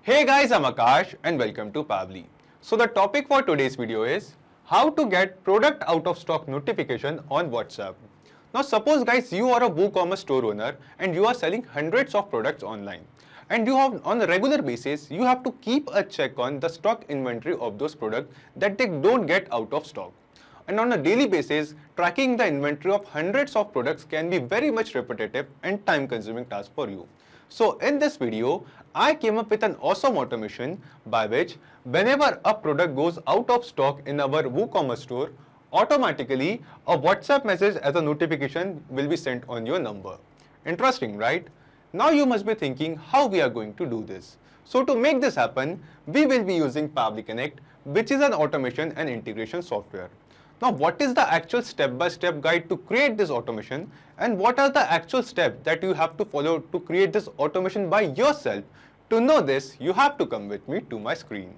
Hey guys, I'm Akash and welcome to Pabbly. So the topic for today's video is how to get product out of stock notification on WhatsApp. Now suppose guys you are a WooCommerce store owner and you are selling hundreds of products online. And you have on a regular basis, you have to keep a check on the stock inventory of those products that they don't get out of stock. And on a daily basis, tracking the inventory of hundreds of products can be very much repetitive and time consuming task for you. So in this video, I came up with an awesome automation by which whenever a product goes out of stock in our WooCommerce store, automatically a WhatsApp message as a notification will be sent on your number. Interesting, right? Now you must be thinking how we are going to do this. So to make this happen, we will be using Pabbly Connect, which is an automation and integration software. Now, what is the actual step-by-step guide to create this automation, and what are the actual steps that you have to follow to create this automation by yourself? To know this, you have to come with me to my screen.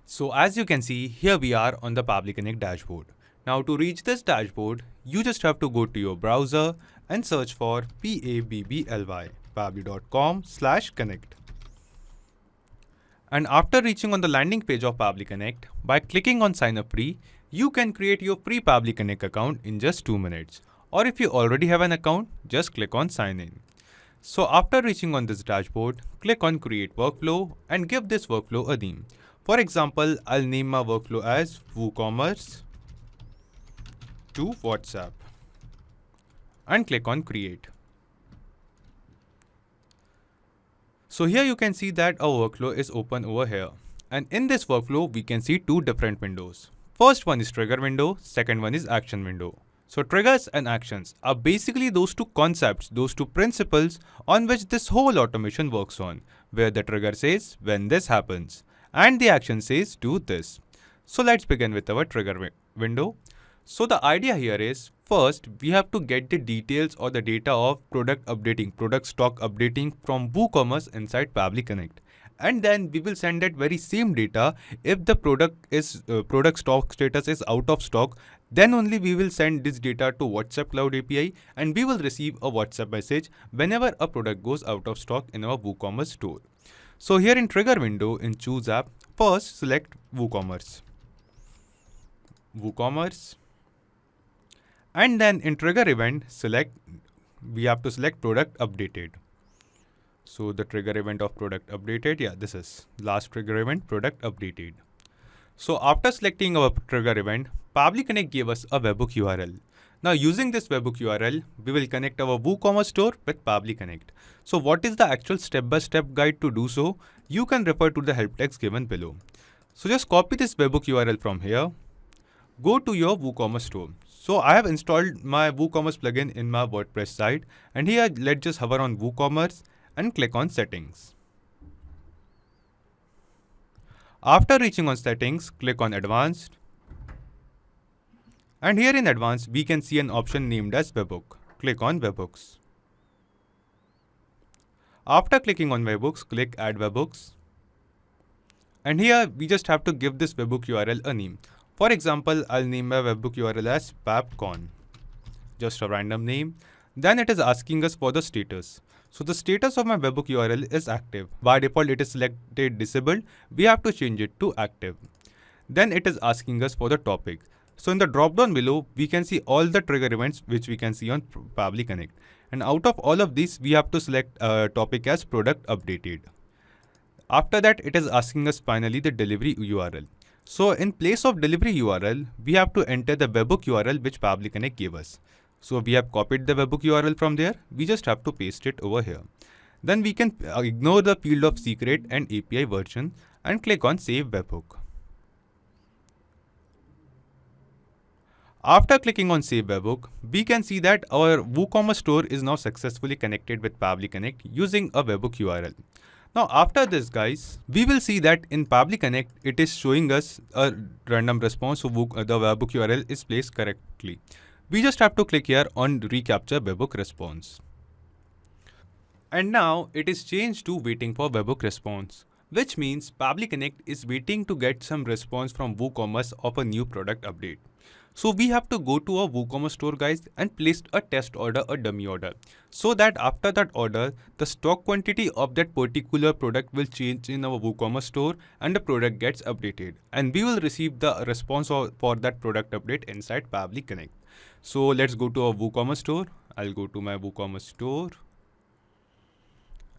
So as you can see, here we are on the Pabbly Connect dashboard. Now to reach this dashboard, you just have to go to your browser and search for Pabbly, pabbly.com/connect. And after reaching on the landing page of Pabbly Connect, by clicking on sign up free, you can create your free Pabbly Connect account in just 2 minutes. Or if you already have an account, just click on sign in. So after reaching on this dashboard, click on create workflow and give this workflow a name. For example, I'll name my workflow as WooCommerce to WhatsApp and click on create. So here you can see that our workflow is open over here. And in this workflow, we can see two different windows. First one is trigger window, second one is action window. So triggers and actions are basically those two concepts, those two principles on which this whole automation works on, where the trigger says when this happens and the action says do this. So let's begin with our trigger window. So the idea here is, first we have to get the details or the data of product updating, product stock updating from WooCommerce inside Pabbly Connect. And then we will send that very same data if the product stock status is out of stock. Then only we will send this data to WhatsApp Cloud API and we will receive a WhatsApp message whenever a product goes out of stock in our WooCommerce store. So here in trigger window in choose app, first select WooCommerce. And then in trigger event, we have to select product updated. So the trigger event of product updated, this is last trigger event product updated. So after selecting our trigger event, Pabbly Connect gave us a webhook URL. Now using this webhook URL, we will connect our WooCommerce store with Pabbly Connect. So what is the actual step-by-step guide to do so? You can refer to the help text given below. So just copy this webhook URL from here. Go to your WooCommerce store. So I have installed my WooCommerce plugin in my WordPress site, and here let's just hover on WooCommerce and click on settings. After reaching on settings, click on advanced. And here in advanced, we can see an option named as webhook. Click on webhooks. After clicking on webhooks, click add webhooks. And here we just have to give this webhook URL a name. For example, I'll name my webhook URL as PabbCon. Just a random name. Then it is asking us for the status. So the status of my webhook URL is active. By default, it is selected disabled. We have to change it to active. Then it is asking us for the topic. So in the drop down below, we can see all the trigger events which we can see on Pabbly Connect. And out of all of these, we have to select a topic as product updated. After that, it is asking us finally the delivery URL. So in place of delivery URL, we have to enter the webhook URL which Pabbly Connect gave us. So we have copied the webhook URL from there. We just have to paste it over here. Then we can ignore the field of secret and API version and click on save webhook. After clicking on save webhook, we can see that our WooCommerce store is now successfully connected with Pabbly Connect using a webhook URL. Now after this guys, we will see that in Pabbly Connect, it is showing us a random response, so the webhook URL is placed correctly. We just have to click here on recapture webhook response. And now it is changed to waiting for webhook response, which means Pabbly Connect is waiting to get some response from WooCommerce of a new product update. So we have to go to our WooCommerce store, guys, and place a test order, a dummy order, so that after that order, the stock quantity of that particular product will change in our WooCommerce store and the product gets updated, and we will receive the response for that product update inside Pabbly Connect. So let's go to our WooCommerce store. I'll go to my WooCommerce store.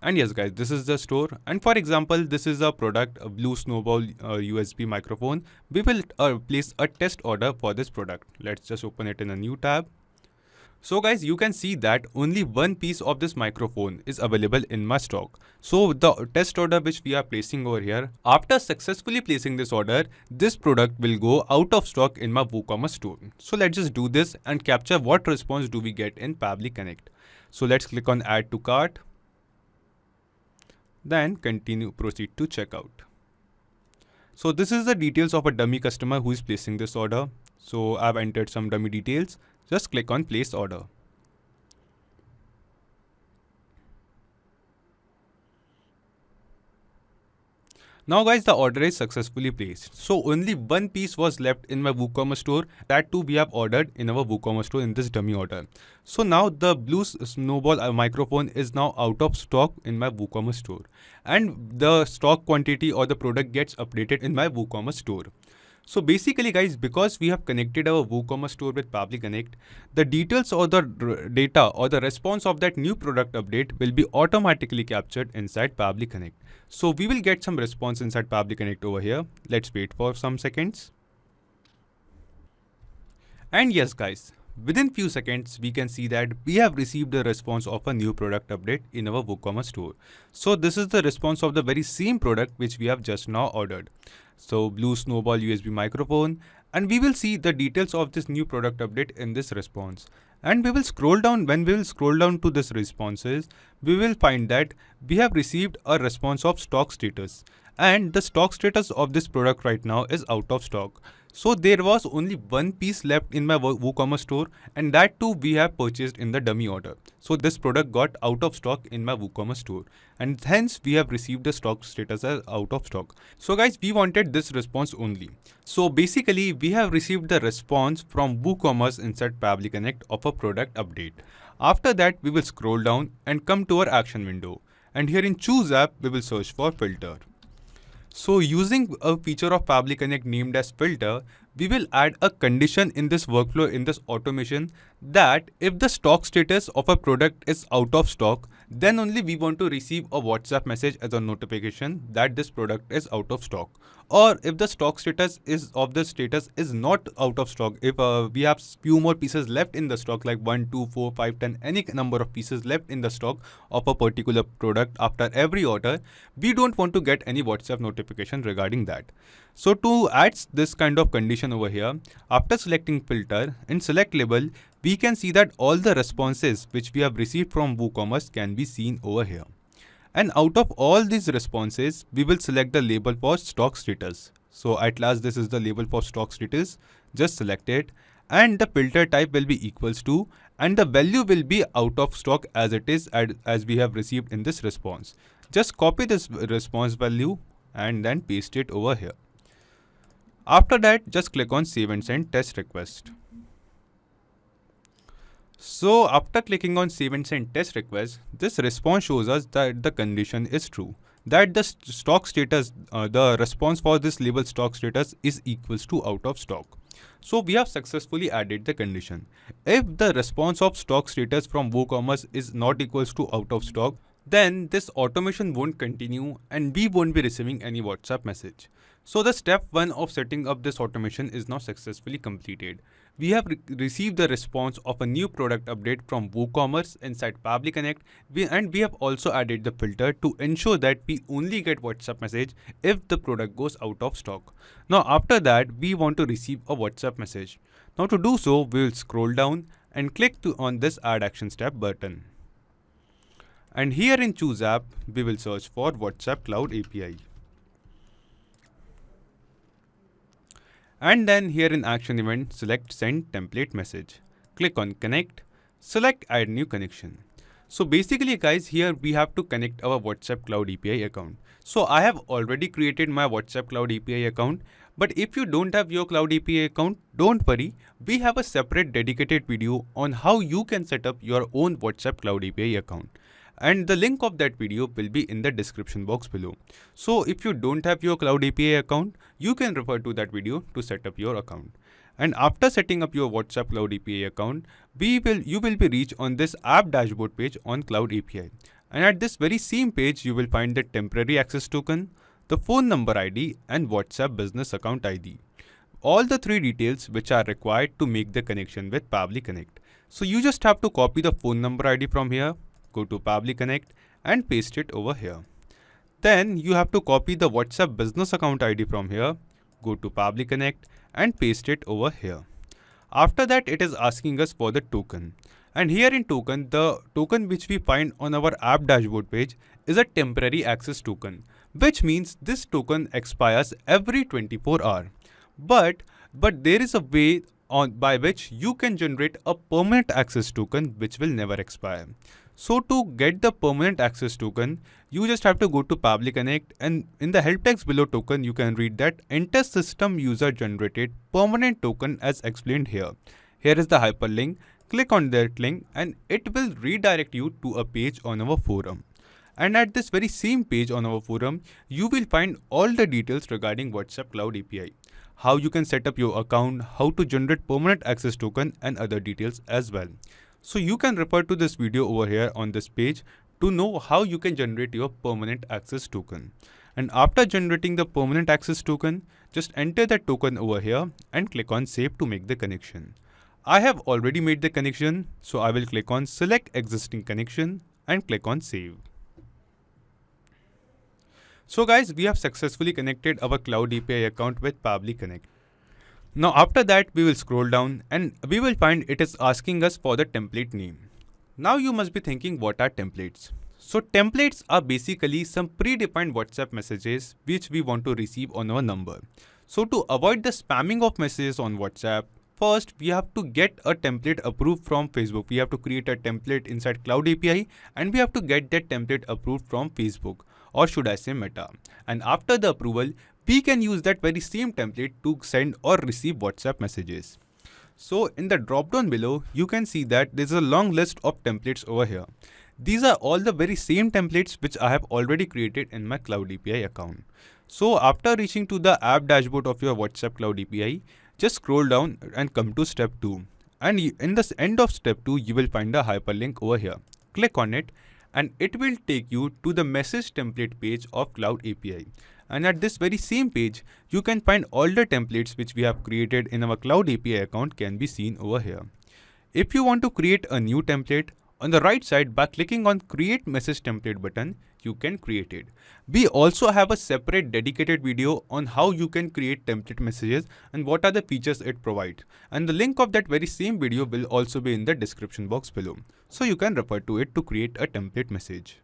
And yes, guys, this is the store. And for example, this is a product, a Blue Snowball USB microphone. We will place a test order for this product. Let's just open it in a new tab. So guys, you can see that only one piece of this microphone is available in my stock. So the test order which we are placing over here, after successfully placing this order, this product will go out of stock in my WooCommerce store. So let's just do this and capture what response do we get in Pabbly Connect. So let's click on add to cart. Then proceed to checkout. So this is the details of a dummy customer who is placing this order. So I've entered some dummy details. Just click on place order. Now guys, the order is successfully placed. So only one piece was left in my WooCommerce store. That too we have ordered in our WooCommerce store in this dummy order. So now the Blue Snowball microphone is now out of stock in my WooCommerce store. And the stock quantity or the product gets updated in my WooCommerce store. So basically guys, because we have connected our WooCommerce store with Pabbly Connect, the details or the data or the response of that new product update will be automatically captured inside Pabbly Connect. So we will get some response inside Pabbly Connect over here. Let's wait for some seconds. And yes guys, within few seconds, we can see that we have received a response of a new product update in our WooCommerce store. So this is the response of the very same product which we have just now ordered. So Blue Snowball USB microphone, and we will see the details of this new product update in this response. And we will scroll down. When we will scroll down to this responses, we will find that we have received a response of stock status. And the stock status of this product right now is out of stock. So there was only one piece left in my WooCommerce store, and that too we have purchased in the dummy order. So this product got out of stock in my WooCommerce store, and hence we have received the stock status as out of stock. So guys, we wanted this response only. So basically we have received the response from WooCommerce inside Pabbly Connect of a product update. After that, we will scroll down and come to our action window, and here in choose app we will search for filter. So using a feature of Pabbly Connect named as filter, we will add a condition in this workflow, in this automation, that if the stock status of a product is out of stock, then only we want to receive a WhatsApp message as a notification that this product is out of stock. Or if the stock status is not out of stock, if we have few more pieces left in the stock, like 1, 2, 4, 5, 10, any number of pieces left in the stock of a particular product after every order, we don't want to get any WhatsApp notification regarding that. So to add this kind of condition over here, after selecting filter and select label, we can see that all the responses which we have received from WooCommerce can be seen over here. And out of all these responses, we will select the label for stock status. So at last, this is the label for stock status. Just select it, and the filter type will be equals to, and the value will be out of stock as it is, as we have received in this response. Just copy this response value and then paste it over here. After that, just click on save and send test request. So after clicking on save and send test request, this response shows us that the condition is true, that the stock status, the response for this label stock status is equals to out of stock. So we have successfully added the condition. If the response of stock status from WooCommerce is not equals to out of stock, then this automation won't continue and we won't be receiving any WhatsApp message. So the step 1 of setting up this automation is now successfully completed. We have received the response of a new product update from WooCommerce inside Pabbly Connect, and we have also added the filter to ensure that we only get WhatsApp message if the product goes out of stock. Now after that, we want to receive a WhatsApp message. Now to do so, we will scroll down and click on this add action step button. And here in choose app, we will search for WhatsApp Cloud API. And then here in action event, select send template message. Click on connect, select add new connection. So basically guys, here we have to connect our WhatsApp Cloud API account. So I have already created my WhatsApp Cloud API account, but if you don't have your Cloud API account, don't worry. We have a separate dedicated video on how you can set up your own WhatsApp Cloud API account. And the link of that video will be in the description box below. So if you don't have your Cloud API account, you can refer to that video to set up your account. And after setting up your WhatsApp Cloud API account, you will be reached on this app dashboard page on Cloud API. And at this very same page, you will find the temporary access token, the phone number ID and WhatsApp business account ID. All the three details which are required to make the connection with Pabbly Connect. So you just have to copy the phone number ID from here, go to Pabbly Connect and paste it over here. Then you have to copy the WhatsApp business account ID from here, go to Pabbly Connect and paste it over here. After that, it is asking us for the token. And here in token, the token which we find on our app dashboard page is a temporary access token, which means this token expires every 24 hours. But there is a way by which you can generate a permanent access token which will never expire. So to get the permanent access token, you just have to go to Pabbly Connect, and in the help text below token, you can read that enter system user generated permanent token as explained here. Here is the hyperlink. Click on that link and it will redirect you to a page on our forum. And at this very same page on our forum, you will find all the details regarding WhatsApp Cloud API, how you can set up your account, how to generate permanent access token and other details as well. So you can refer to this video over here on this page to know how you can generate your permanent access token. And after generating the permanent access token, just enter that token over here and click on save to make the connection. I have already made the connection, so I will click on select existing connection and click on save. So guys, we have successfully connected our Cloud API account with Pabbly Connect. Now after that, we will scroll down and we will find it is asking us for the template name. Now you must be thinking, what are templates? So templates are basically some predefined WhatsApp messages which we want to receive on our number. So to avoid the spamming of messages on WhatsApp, first we have to get a template approved from Facebook. We have to create a template inside Cloud API and we have to get that template approved from Facebook, or should I say Meta. And after the approval, we can use that very same template to send or receive WhatsApp messages. So in the drop down below, you can see that there's a long list of templates over here. These are all the very same templates which I have already created in my Cloud API account. So after reaching to the app dashboard of your WhatsApp Cloud API, just scroll down and come to step 2. And in the end of step 2, you will find a hyperlink over here. Click on it and it will take you to the message template page of Cloud API. And at this very same page, you can find all the templates which we have created in our Cloud API account can be seen over here. If you want to create a new template, on the right side, by clicking on create message template button, you can create it. We also have a separate dedicated video on how you can create template messages and what are the features it provides. And the link of that very same video will also be in the description box below. So you can refer to it to create a template message.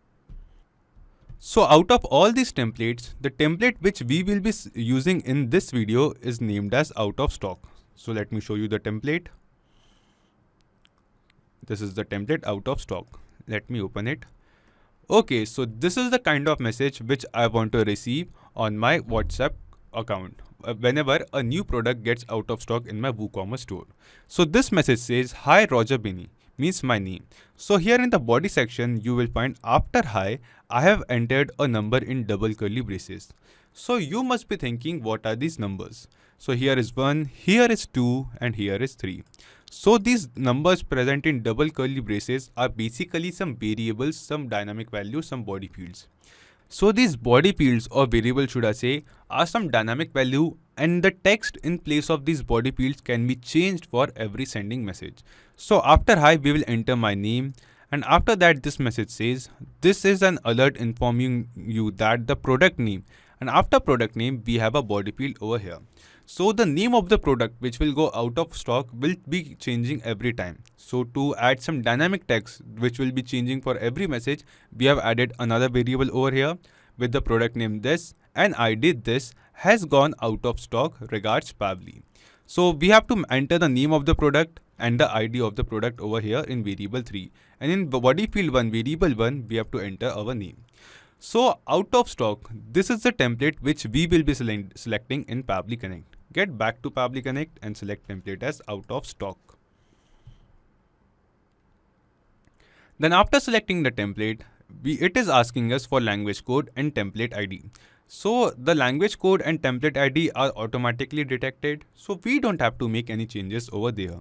So out of all these templates, the template which we will be using in this video is named as out of stock. So let me show you the template. This is the template out of stock. Let me open it. Okay, so this is the kind of message which I want to receive on my WhatsApp account whenever a new product gets out of stock in my WooCommerce store. So this message says, "Hi Roger Binney," means my name. So here in the body section, you will find after hi, I have entered a number in double curly braces. So you must be thinking, what are these numbers? So here is 1, here is 2 and here is 3. So these numbers present in double curly braces are basically some variables, some dynamic values, some body fields. So these body fields, or variables should I say, are some dynamic value, and the text in place of these body fields can be changed for every sending message. So after hi, we will enter my name, and after that this message says, this is an alert informing you that the product name, and after product name we have a body field over here. So the name of the product which will go out of stock will be changing every time. So to add some dynamic text which will be changing for every message, we have added another variable over here with the product name this and ID this has gone out of stock, regards Pabbly. So we have to enter the name of the product, and the ID of the product over here in variable 3. And in body field 1, variable 1, we have to enter our name. So out of stock, this is the template which we will be selecting in Pabbly Connect. Get back to Pabbly Connect and select template as out of stock. Then after selecting the template, it is asking us for language code and template ID. So the language code and template ID are automatically detected, so we don't have to make any changes over there.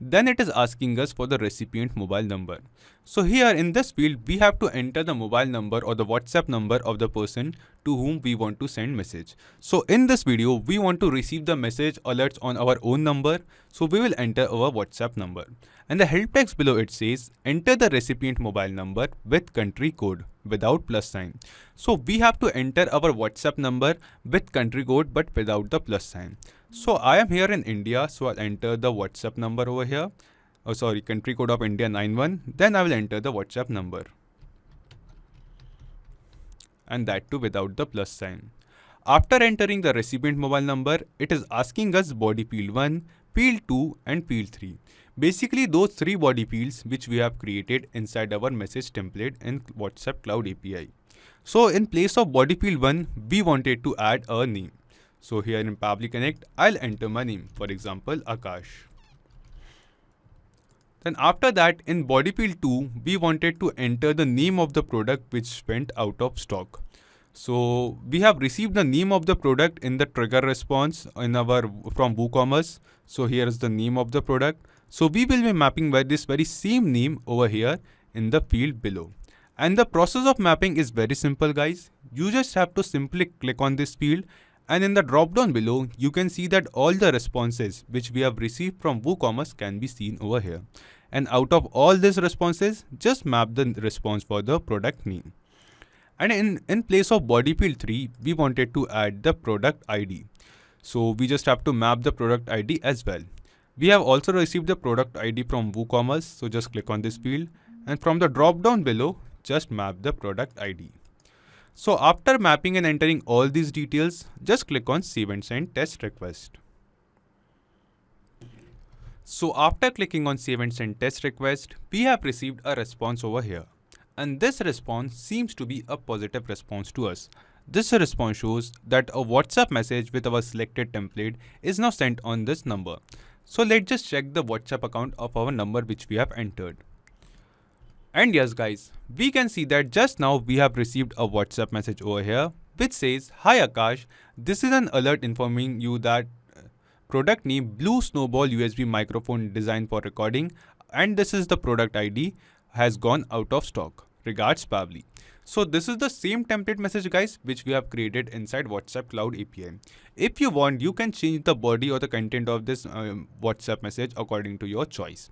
Then it is asking us for the recipient mobile number. So here in this field, we have to enter the mobile number or the WhatsApp number of the person to whom we want to send message. So in this video, we want to receive the message alerts on our own number. So we will enter our WhatsApp number. And the help text below it says, enter the recipient mobile number with country code without plus sign. So we have to enter our WhatsApp number with country code but without the plus sign. So I am here in India, so I'll enter the WhatsApp number over here. Oh sorry, country code of India 91. Then I will enter the WhatsApp number. And that too without the plus sign. After entering the recipient mobile number, it is asking us body field 1, field 2 and field 3. Basically those 3 body fields which we have created inside our message template in WhatsApp Cloud API. So in place of body field 1, we wanted to add a name. So here in Pabbly Connect, I'll enter my name, for example, Akash. Then after that, in body field 2, we wanted to enter the name of the product which went out of stock. So we have received the name of the product in the trigger response from WooCommerce. So here is the name of the product. So we will be mapping this very same name over here in the field below. And the process of mapping is very simple, guys. You just have to simply click on this field. And in the drop down below, you can see that all the responses which we have received from WooCommerce can be seen over here. And out of all these responses, just map the response for the product name. And in place of body field 3, we wanted to add the product ID. So we just have to map the product ID as well. We have also received the product ID from WooCommerce. So just click on this field. And from the drop down below, just map the product ID. So after mapping and entering all these details, just click on Save and Send Test Request. So after clicking on Save and Send Test Request, we have received a response over here. And this response seems to be a positive response to us. This response shows that a WhatsApp message with our selected template is now sent on this number. So let's just check the WhatsApp account of our number which we have entered. And yes guys, we can see that just now we have received a WhatsApp message over here which says, "Hi Akash, this is an alert informing you that product name Blue Snowball USB microphone designed for recording and this is the product ID has gone out of stock. Regards Pabbly." So this is the same template message guys which we have created inside WhatsApp Cloud API. If you want, you can change the body or the content of this WhatsApp message according to your choice.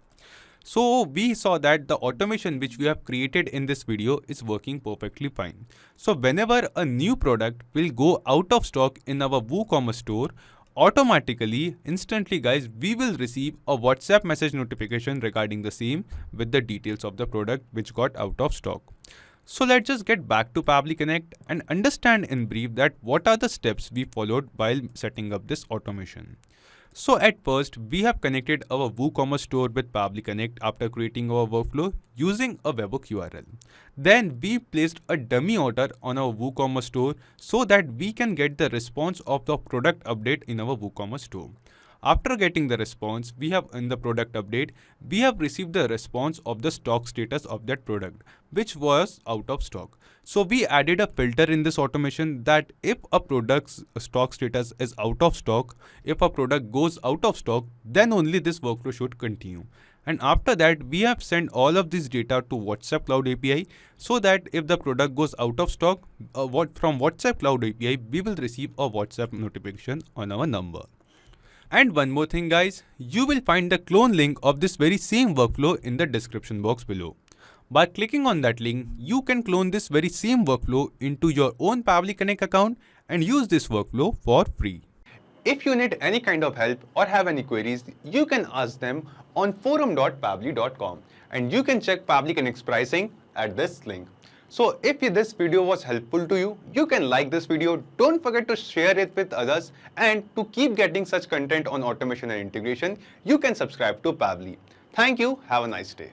So we saw that the automation which we have created in this video is working perfectly fine. So whenever a new product will go out of stock in our WooCommerce store, automatically, instantly guys, we will receive a WhatsApp message notification regarding the same with the details of the product which got out of stock. So let's just get back to Pabbly Connect and understand in brief that what are the steps we followed while setting up this automation. So at first, we have connected our WooCommerce store with Pabbly Connect after creating our workflow using a webhook URL. Then we placed a dummy order on our WooCommerce store so that we can get the response of the product update in our WooCommerce store. After getting the response, we have in the product update, we have received the response of the stock status of that product, which was out of stock. So we added a filter in this automation that if a product's stock status is out of stock, if a product goes out of stock, then only this workflow should continue. And after that, we have sent all of this data to WhatsApp Cloud API so that if the product goes out of stock, from WhatsApp Cloud API, we will receive a WhatsApp notification on our number. And one more thing guys, you will find the clone link of this very same workflow in the description box below. By clicking on that link, you can clone this very same workflow into your own Pabbly Connect account and use this workflow for free. If you need any kind of help or have any queries, you can ask them on forum.pabbly.com and you can check Pabbly Connect's pricing at this link. So if this video was helpful to you, you can like this video, don't forget to share it with others, and to keep getting such content on automation and integration, you can subscribe to Pabbly. Thank you, have a nice day.